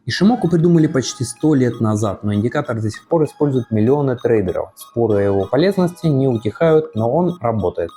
Ишимоку придумали почти 100 лет назад, но индикатор до сих пор используют миллионы трейдеров. Споры о его полезности не утихают, но он работает.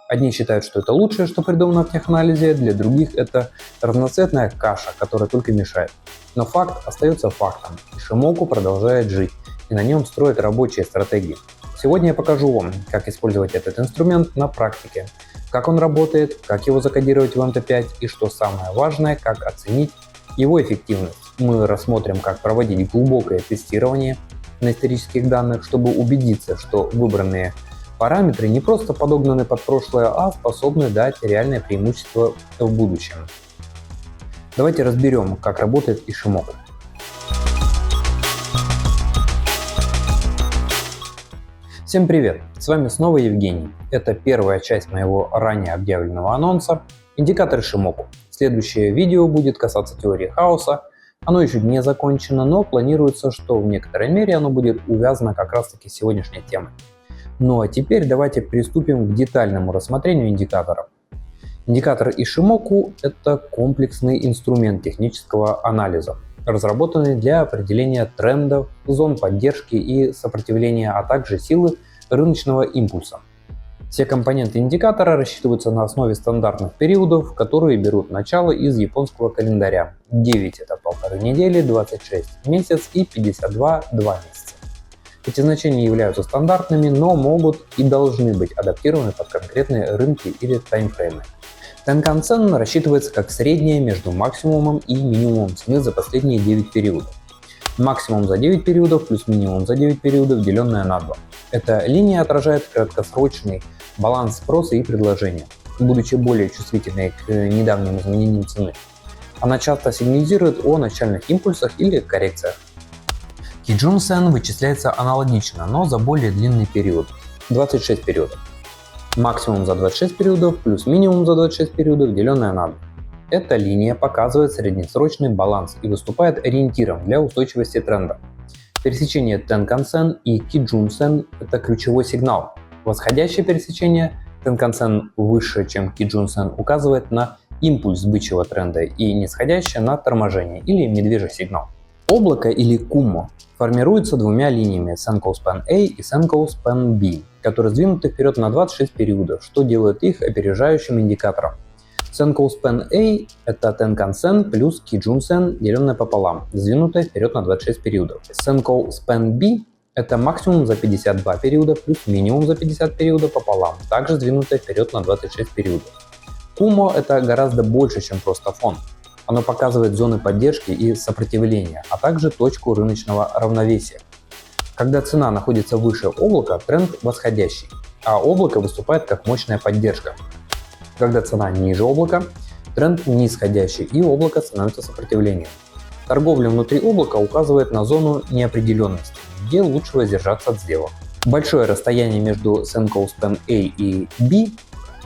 Одни считают, что это лучшее, что придумано в теханализе, для других это разноцветная каша, которая только мешает. Но факт остается фактом. Ишимоку продолжает жить, и на нем строят рабочие стратегии. Сегодня я покажу вам, как использовать этот инструмент на практике, как он работает, как его закодировать в MT5 и, что самое важное, как оценить его эффективность. Мы рассмотрим, как проводить глубокое тестирование на исторических данных, чтобы убедиться, что выбранные параметры не просто подогнаны под прошлое, а способны дать реальное преимущество в будущем. Давайте разберем, как работает Ишимоку. Всем привет! С вами снова Евгений. Это первая часть моего ранее объявленного анонса «Индикатор Ишимоку». Следующее видео будет касаться теории хаоса. Оно еще не закончено, но планируется, что в некоторой мере оно будет увязано как раз таки с сегодняшней темой. Ну а теперь давайте приступим к детальному рассмотрению индикатора. Индикатор Ишимоку – это комплексный инструмент технического анализа, разработанный для определения трендов, зон поддержки и сопротивления, а также силы рыночного импульса. Все компоненты индикатора рассчитываются на основе стандартных периодов, которые берут начало из японского календаря. 9 – это 1,5 недели, 26 – месяц и 52 – 2 месяца. Эти значения являются стандартными, но могут и должны быть адаптированы под конкретные рынки или таймфреймы. Тенкан-сен рассчитывается как среднее между максимумом и минимумом цены за последние 9 периодов. Максимум за 9 периодов плюс минимум за 9 периодов, деленное на 2. Эта линия отражает краткосрочный баланс спроса и предложения, будучи более чувствительной к недавним изменениям цены. Она часто сигнализирует о начальных импульсах или коррекциях. Kijun-sen вычисляется аналогично, но за более длинный период – 26 периодов. Максимум за 26 периодов плюс минимум за 26 периодов, деленное на 2. Эта линия показывает среднесрочный баланс и выступает ориентиром для устойчивости тренда. Пересечение Тенкан-сен и Kijun-sen – это ключевой сигнал. Восходящее пересечение Тенкан-сен выше, чем Kijun-sen, указывает на импульс бычьего тренда и нисходящее на торможение или медвежий сигнал. Облако или куммо формируется двумя линиями Senkou Span A и Senkou Span B, которые сдвинуты вперед на 26 периодов, что делает их опережающим индикатором. Senkou Span A – это Tenkan-sen плюс Kijun-sen, деленное пополам, сдвинутое вперед на 26 периодов. Senkou Span B – это максимум за 52 периода плюс минимум за 50 периодов пополам, также сдвинутое вперед на 26 периодов. Куммо – это гораздо больше, чем просто фон. Оно показывает зоны поддержки и сопротивления, а также точку рыночного равновесия. Когда цена находится выше облака, тренд восходящий, а облако выступает как мощная поддержка. Когда цена ниже облака, тренд нисходящий и облако становится сопротивлением. Торговля внутри облака указывает на зону неопределенности, где лучше воздержаться от сделок. Большое расстояние между Senkou Span A и B,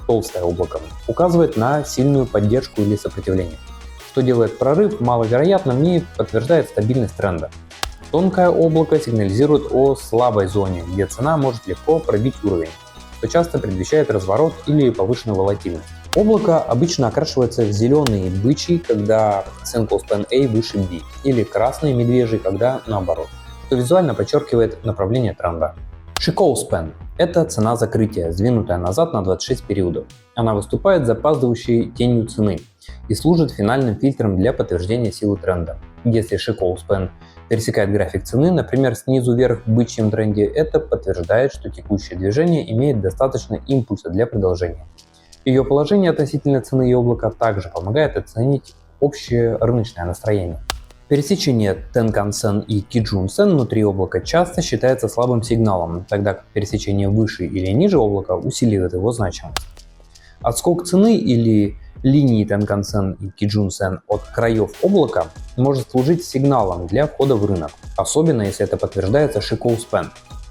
толстое облако, указывает на сильную поддержку или сопротивление, что делает прорыв маловероятным и подтверждает стабильность тренда. Тонкое облако сигнализирует о слабой зоне, где цена может легко пробить уровень, что часто предвещает разворот или повышенную волатильность. Облако обычно окрашивается в зеленый бычий, когда Senkou Span A выше B, или красный медвежий, когда наоборот, что визуально подчеркивает направление тренда. Chikou Span – это цена закрытия, сдвинутая назад на 26 периодов. Она выступает запаздывающей тенью цены и служит финальным фильтром для подтверждения силы тренда. Если Chikou Span пересекает график цены, например, снизу вверх в бычьем тренде, это подтверждает, что текущее движение имеет достаточно импульса для продолжения. Ее положение относительно цены и облака также помогает оценить общее рыночное настроение. Пересечение Tenkan-sen и Kijun-sen внутри облака часто считается слабым сигналом, тогда как пересечение выше или ниже облака усиливает его значимость. Отскок цены или линии Tenkan-sen и Kijun-sen от краев облака может служить сигналом для входа в рынок, особенно если это подтверждается Chikou Span.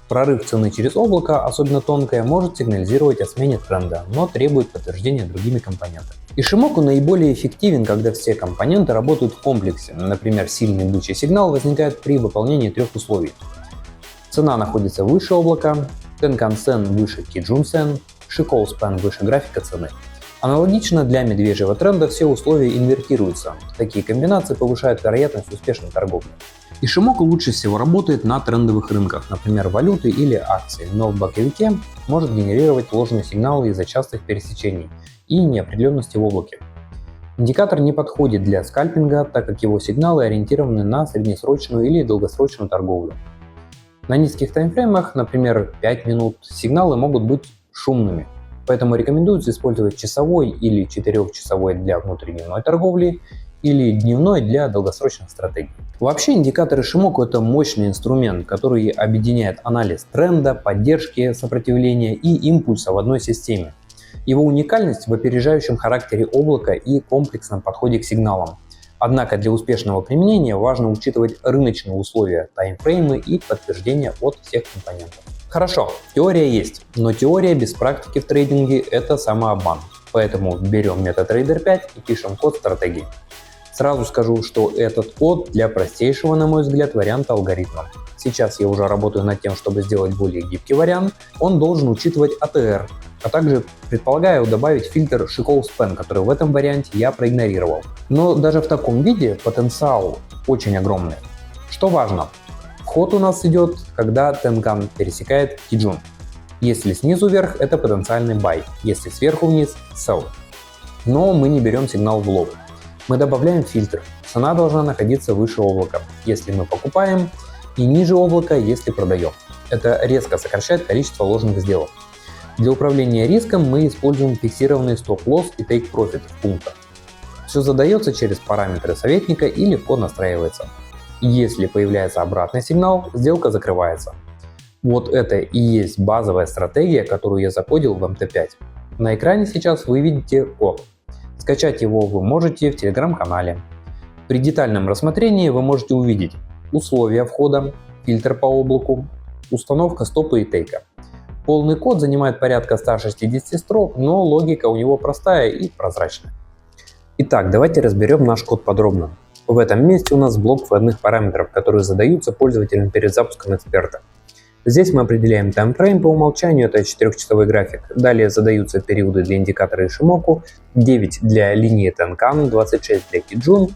Прорыв цены через облако, особенно тонкое, может сигнализировать о смене тренда, но требует подтверждения другими компонентами. Ишимоку наиболее эффективен, когда все компоненты работают в комплексе. Например, сильный бычий сигнал возникает при выполнении трех условий. Цена находится выше облака, Tenkan-sen выше Kijun-sen, Chikou Span выше графика цены. Аналогично для медвежьего тренда все условия инвертируются. Такие комбинации повышают вероятность успешной торговли. Ишимоку лучше всего работает на трендовых рынках, например, валюты или акции, но в боковике может генерировать ложные сигналы из-за частых пересечений и неопределенности в облаке. Индикатор не подходит для скальпинга, так как его сигналы ориентированы на среднесрочную или долгосрочную торговлю. На низких таймфреймах, например 5 минут, сигналы могут быть шумными, поэтому рекомендуется использовать часовой или 4-часовой для внутридневной торговли или дневной для долгосрочных стратегий. Вообще индикатор Ишимоку — это мощный инструмент, который объединяет анализ тренда, поддержки, сопротивления и импульса в одной системе. Его уникальность в опережающем характере облака и комплексном подходе к сигналам. Однако для успешного применения важно учитывать рыночные условия, таймфреймы и подтверждения от всех компонентов. Хорошо, теория есть, но теория без практики в трейдинге — это самообман. Поэтому берем MetaTrader 5 и пишем код стратегии. Сразу скажу, что этот код для простейшего, на мой взгляд, варианта алгоритма. Сейчас я уже работаю над тем, чтобы сделать более гибкий вариант. Он должен учитывать ATR, а также предполагаю добавить фильтр Shekels Span, который в этом варианте я проигнорировал. Но даже в таком виде потенциал очень огромный. Что важно? Вход у нас идет, когда Tenkan пересекает Kijun. Если снизу вверх, это потенциальный buy, если сверху вниз – sell. Но мы не берем сигнал в лоб. Мы добавляем фильтр. Цена должна находиться выше облака, если мы покупаем, и ниже облака, если продаем. Это резко сокращает количество ложных сделок. Для управления риском мы используем фиксированный стоп-лосс и take-profit в пунктах. Все задается через параметры советника и легко настраивается. Если появляется обратный сигнал, сделка закрывается. Вот это и есть базовая стратегия, которую я закодил в MT5. На экране сейчас вы видите код. Скачать его вы можете в телеграм-канале. При детальном рассмотрении вы можете увидеть условия входа, фильтр по облаку, установка стопа и тейка. Полный код занимает порядка 160 строк, но логика у него простая и прозрачная. Итак, давайте разберем наш код подробно. В этом месте у нас блок вводных параметров, которые задаются пользователям перед запуском эксперта. Здесь мы определяем таймфрейм по умолчанию, это 4-часовой график. Далее задаются периоды для индикатора Ишимоку, 9 для линии Tenkan, 26 для Kijun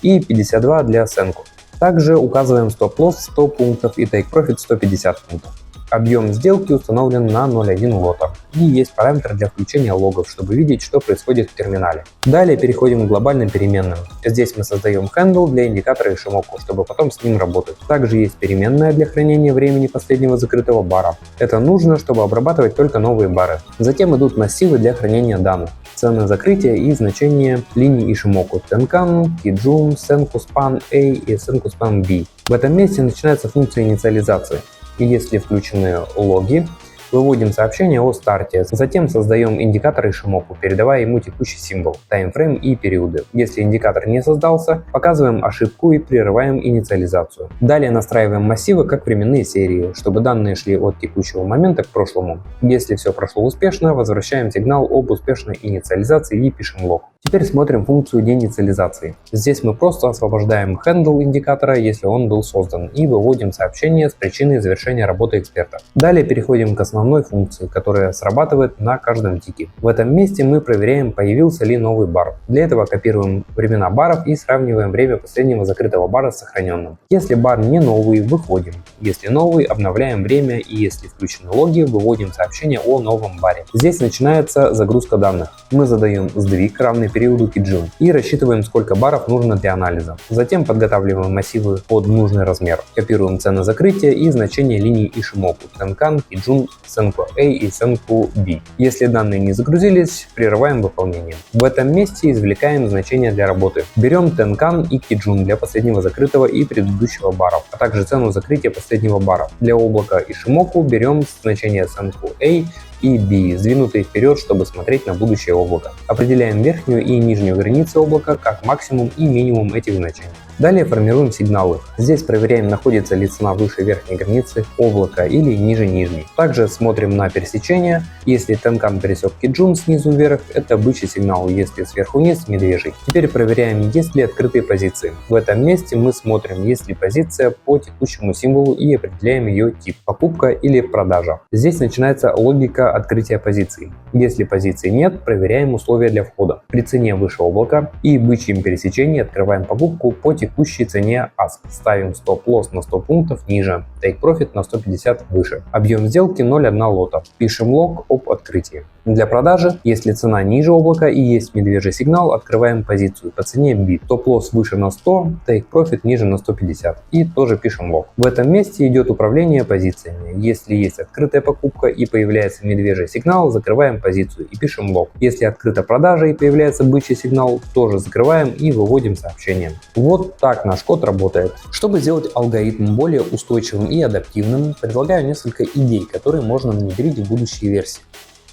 и 52 для Senko. Также указываем стоп-лосс 100 пунктов и take-profit 150 пунктов. Объем сделки установлен на 0,1 лота. И есть параметр для включения логов, чтобы видеть, что происходит в терминале. Далее переходим к глобальным переменным. Здесь мы создаем handle для индикатора Ишимоку, чтобы потом с ним работать. Также есть переменная для хранения времени последнего закрытого бара. Это нужно, чтобы обрабатывать только новые бары. Затем идут массивы для хранения данных. Цены закрытия и значения линий Ишимоку Tenkan, Kijun, Senko Span A и Senko Span B. В этом месте начинается функция инициализации. И если включены логи, выводим сообщение о старте. Затем создаем индикатор Ишимоку, передавая ему текущий символ, таймфрейм и периоды. Если индикатор не создался, показываем ошибку и прерываем инициализацию. Далее настраиваем массивы как временные серии, чтобы данные шли от текущего момента к прошлому. Если все прошло успешно, возвращаем сигнал об успешной инициализации и пишем лог. Теперь смотрим функцию деинициализации. Здесь мы просто освобождаем handle индикатора, если он был создан, и выводим сообщение с причиной завершения работы эксперта. Далее переходим к основной функции, которая срабатывает на каждом тике. В этом месте мы проверяем, появился ли новый бар. Для этого копируем времена баров и сравниваем время последнего закрытого бара с сохраненным. Если бар не новый, выходим. Если новый, обновляем время, и если включены логи, выводим сообщение о новом баре. Здесь начинается загрузка данных. Мы задаем сдвиг, равный периоду Kijun, и рассчитываем, сколько баров нужно для анализа. Затем подготавливаем массивы под нужный размер. Копируем цены закрытия и значения линий Ишимоку Tenkan, Kijun, Senko A и Senko B. Если данные не загрузились, прерываем выполнение. В этом месте извлекаем значения для работы. Берем Tenkan и Kijun для последнего закрытого и предыдущего баров, а также цену закрытия последнего бара. Для облака Ишимоку берем значения Senko A и B, сдвинутые вперед, чтобы смотреть на будущее облако. Определяем верхнюю и нижнюю границы облака как максимум и минимум этих значений. Далее формируем сигналы. Здесь проверяем, находится ли цена выше верхней границы облака или ниже нижней. Также смотрим на пересечение. Если Tenkan пересек Kijun снизу вверх, это бычий сигнал, если сверху вниз — медвежий. Теперь проверяем, есть ли открытые позиции. В этом месте мы смотрим, есть ли позиция по текущему символу и определяем ее тип — покупка или продажа. Здесь начинается логика открытия позиций. Если позиции нет, проверяем условия для входа. При цене выше облака и бычьем пересечении открываем покупку по текущей цене ASK. Ставим стоп-лосс на 100 пунктов ниже, take-profit на 150 выше. Объем сделки 0,1 лота. Пишем лог об открытии. Для продажи, если цена ниже облака и есть медвежий сигнал, открываем позицию по цене bid. Стоп-лосс выше на 100, take-profit ниже на 150. И тоже пишем лог. В этом месте идет управление позициями. Если есть открытая покупка и появляется медвежий сигнал, закрываем позицию и пишем лог. Если открыта продажа и появляется бычий сигнал, тоже закрываем и выводим сообщение. Вот так наш код работает. Чтобы сделать алгоритм более устойчивым и адаптивным, предлагаю несколько идей, которые можно внедрить в будущие версии.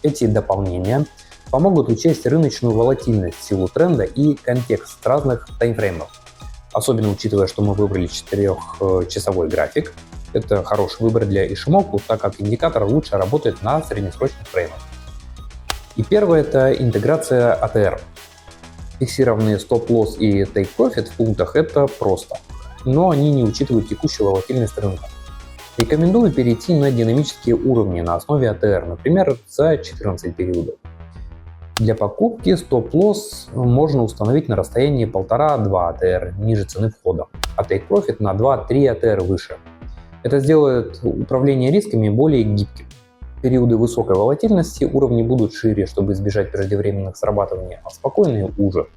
Эти дополнения помогут учесть рыночную волатильность, силу тренда и контекст разных таймфреймов. Особенно учитывая, что мы выбрали 4-часовой график. Это хороший выбор для Ishimoku, так как индикатор лучше работает на среднесрочных фреймах. И первое — это интеграция ATR. Фиксированные стоп-лосс и take-profit в пунктах — это просто, но они не учитывают текущую волатильность рынка. Рекомендую перейти на динамические уровни на основе ATR, например, за 14 периодов. Для покупки стоп-лосс можно установить на расстоянии 1,5-2 ATR ниже цены входа, а take-profit на 2-3 ATR выше. Это сделает управление рисками более гибким. В периоды высокой волатильности уровни будут шире, чтобы избежать преждевременных срабатываний, а спокойные — уже.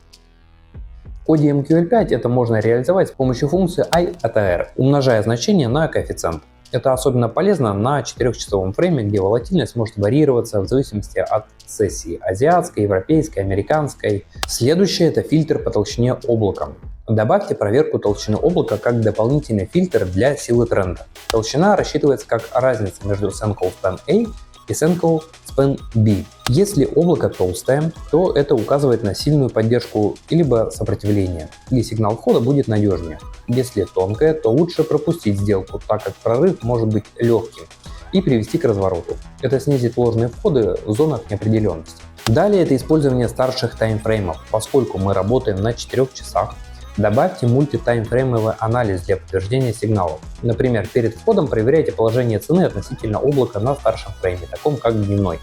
В коде MQL5 это можно реализовать с помощью функции iATR, умножая значение на коэффициент. Это особенно полезно на 4-часовом фрейме, где волатильность может варьироваться в зависимости от сессии — азиатской, европейской, американской. Следующее — это фильтр по толщине облака. Добавьте проверку толщины облака как дополнительный фильтр для силы тренда. Толщина рассчитывается как разница между Senko Span A и Senko Span B. Если облако толстое, то это указывает на сильную поддержку либо сопротивление, и сигнал входа будет надежнее. Если тонкое, то лучше пропустить сделку, так как прорыв может быть легким и привести к развороту. Это снизит ложные входы в зонах неопределенности. Далее это использование старших таймфреймов. Поскольку мы работаем на 4 часах, добавьте мультитаймфреймовый анализ для подтверждения сигналов. Например, перед входом проверяйте положение цены относительно облака на старшем фрейме, таком как дневной.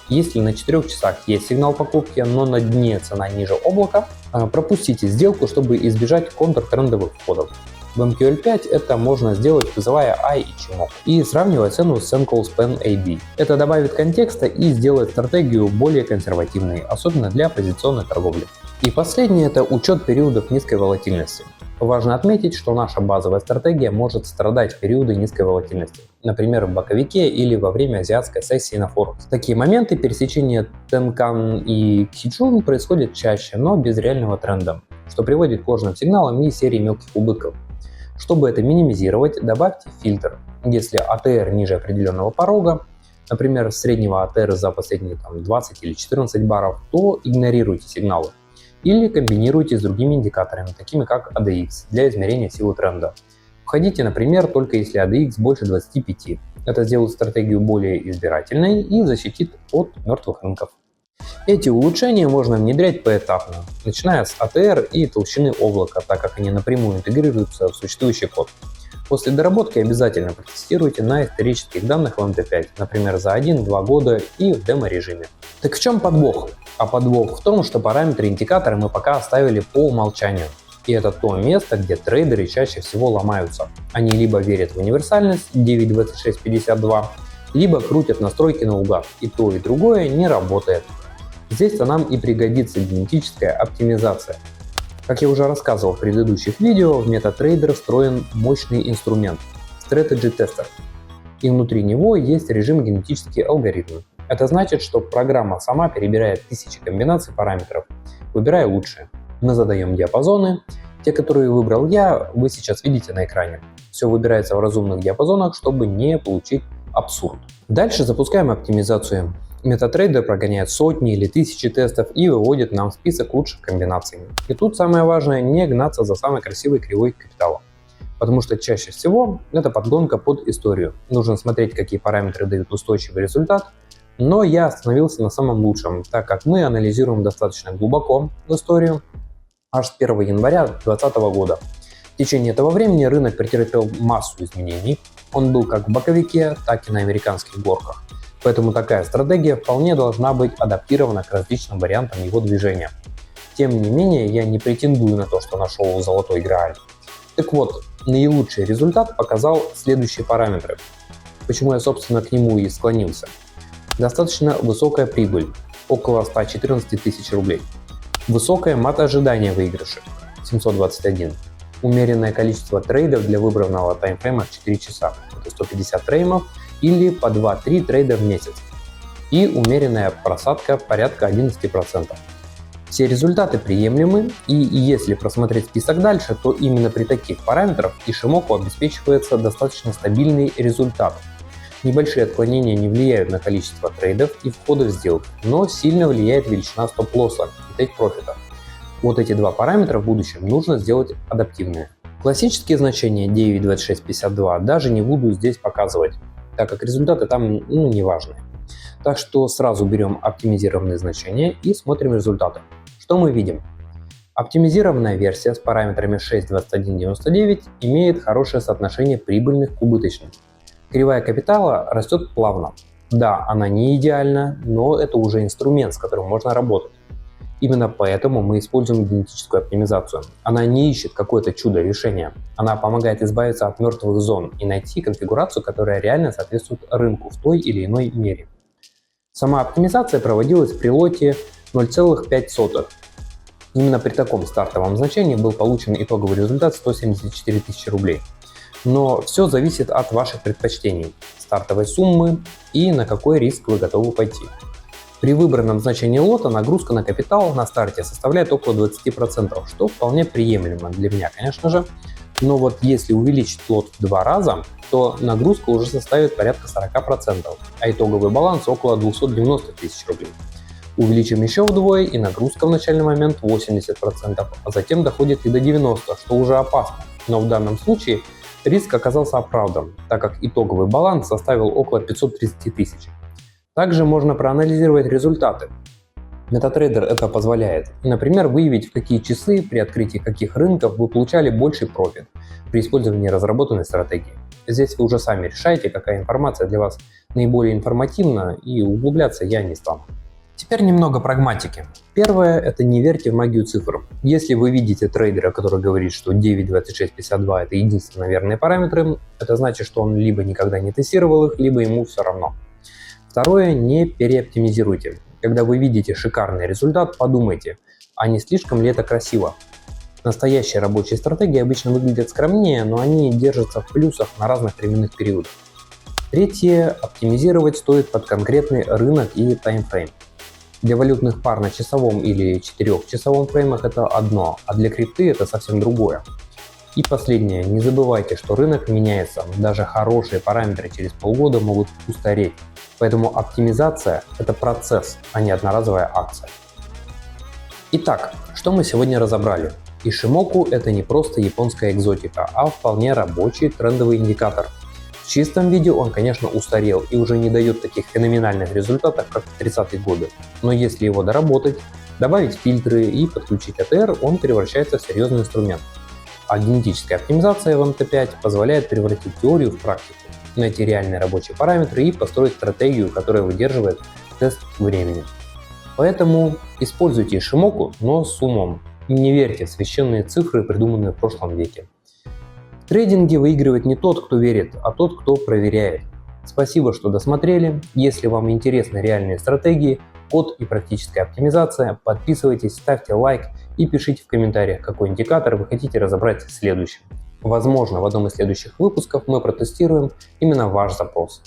Если на 4 часах есть сигнал покупки, но на дне цена ниже облака, пропустите сделку, чтобы избежать контртрендовых входов. В MQL5 это можно сделать, вызывая I и Ichimoku и сравнивая цену с Senko Span AB. Это добавит контекста и сделает стратегию более консервативной, особенно для позиционной торговли. И последнее — это учет периодов низкой волатильности. Важно отметить, что наша базовая стратегия может страдать в периоды низкой волатильности, например, в боковике или во время азиатской сессии на Форекс. В такие моменты пересечение Tenkan и Kijun происходит чаще, но без реального тренда, что приводит к ложным сигналам и серии мелких убытков. Чтобы это минимизировать, добавьте фильтр. Если ATR ниже определенного порога, например, среднего ATR за последние 20 или 14 баров, то игнорируйте сигналы. Или комбинируйте с другими индикаторами, такими как ADX, для измерения силы тренда. Входите, например, только если ADX больше 25. Это сделает стратегию более избирательной и защитит от мертвых рынков. Эти улучшения можно внедрять поэтапно, начиная с ATR и толщины облака, так как они напрямую интегрируются в существующий код. После доработки обязательно протестируйте на исторических данных в MT5, например, за 1-2 года и в демо-режиме. Так в чем подвох? А подвох в том, что параметры индикатора мы пока оставили по умолчанию. И это то место, где трейдеры чаще всего ломаются. Они либо верят в универсальность 9.26.52, либо крутят настройки наугад, и то и другое не работает. Здесь-то нам и пригодится генетическая оптимизация. Как я уже рассказывал в предыдущих видео, в MetaTrader встроен мощный инструмент — Strategy Tester. И внутри него есть режим генетический алгоритм. Это значит, что программа сама перебирает тысячи комбинаций параметров, выбирая лучшие. Мы задаем диапазоны. Те, которые выбрал я, вы сейчас видите на экране. Все выбирается в разумных диапазонах, чтобы не получить абсурд. Дальше запускаем оптимизацию. MetaTrader прогоняет сотни или тысячи тестов и выводит нам список лучших комбинаций. И тут самое важное не гнаться за самой красивой кривой капитала. Потому что чаще всего это подгонка под историю. Нужно смотреть, какие параметры дают устойчивый результат. Но я остановился на самом лучшем, так как мы анализируем достаточно глубоко в историю аж с 1 января 2020 года. В течение этого времени рынок претерпел массу изменений. Он был как в боковике, так и на американских горках. Поэтому такая стратегия вполне должна быть адаптирована к различным вариантам его движения. Тем не менее, я не претендую на то, что нашел золотой грааль. Так вот, наилучший результат показал следующие параметры. Почему я, собственно, к нему и склонился. Достаточно высокая прибыль, около 114 тысяч рублей. Высокое мат-ожидание выигрыша, 721. Умеренное количество трейдов для выбранного таймфрейма в 4 часа, это 150 трейдов или по 2-3 трейда в месяц. И умеренная просадка порядка 11%. Все результаты приемлемы, и если просмотреть список дальше, то именно при таких параметрах Ishimoku обеспечивается достаточно стабильный результат. Небольшие отклонения не влияют на количество трейдов и входов в сделку, но сильно влияет величина стоп-лосса и тейк-профита. Вот эти два параметра в будущем нужно сделать адаптивными. Классические значения 9, 26, 52 даже не буду здесь показывать, так как результаты там не важны. Так что сразу берем оптимизированные значения и смотрим результаты. Что мы видим? Оптимизированная версия с параметрами 6, 21, 99 имеет хорошее соотношение прибыльных к убыточным. Кривая капитала растет плавно. Да, она не идеальна, но это уже инструмент, с которым можно работать. Именно поэтому мы используем генетическую оптимизацию. Она не ищет какое-то чудо решения. Она помогает избавиться от мертвых зон и найти конфигурацию, которая реально соответствует рынку в той или иной мере. Сама оптимизация проводилась при лоте 0,5. Именно при таком стартовом значении был получен итоговый результат 174 тысячи рублей. Но все зависит от ваших предпочтений, стартовой суммы и на какой риск вы готовы пойти. При выбранном значении лота нагрузка на капитал на старте составляет около 20%, что вполне приемлемо для меня, конечно же. Но вот если увеличить лот в 2 раза, то нагрузка уже составит порядка 40%, а итоговый баланс около 290 тысяч рублей. Увеличим еще вдвое, и нагрузка в начальный момент 80%, а затем доходит и до 90%, что уже опасно. Но в данном случае риск оказался оправдан, так как итоговый баланс составил около 530 тысяч. Также можно проанализировать результаты. MetaTrader это позволяет. И, например, выявить, в какие часы при открытии каких рынков вы получали больший профит при использовании разработанной стратегии. Здесь вы уже сами решаете, какая информация для вас наиболее информативна, и углубляться я не стану. Теперь немного прагматики. Первое – это не верьте в магию цифр. Если вы видите трейдера, который говорит, что 9, 26, 52 – это единственно верные параметры, это значит, что он либо никогда не тестировал их, либо ему все равно. Второе – не переоптимизируйте. Когда вы видите шикарный результат, подумайте, а не слишком ли это красиво? Настоящие рабочие стратегии обычно выглядят скромнее, но они держатся в плюсах на разных временных периодах. Третье – оптимизировать стоит под конкретный рынок и таймфрейм. Для валютных пар на часовом или 4-часовом фреймах это одно, а для крипты это совсем другое. И последнее, не забывайте, что рынок меняется, даже хорошие параметры через полгода могут устареть. Поэтому оптимизация – это процесс, а не одноразовая акция. Итак, что мы сегодня разобрали? Ishimoku – это не просто японская экзотика, а вполне рабочий трендовый индикатор. В чистом виде он, конечно, устарел и уже не дает таких феноменальных результатов, как в 30-е годы. Но если его доработать, добавить фильтры и подключить ATR, он превращается в серьезный инструмент. А генетическая оптимизация в MT5 позволяет превратить теорию в практику, найти реальные рабочие параметры и построить стратегию, которая выдерживает тест времени. Поэтому используйте Ishimoku, но с умом. И не верьте в священные цифры, придуманные в прошлом веке. В трейдинге выигрывает не тот, кто верит, а тот, кто проверяет. Спасибо, что досмотрели. Если вам интересны реальные стратегии, код и практическая оптимизация, подписывайтесь, ставьте лайк и пишите в комментариях, какой индикатор вы хотите разобрать следующим. Возможно, в одном из следующих выпусков мы протестируем именно ваш запрос.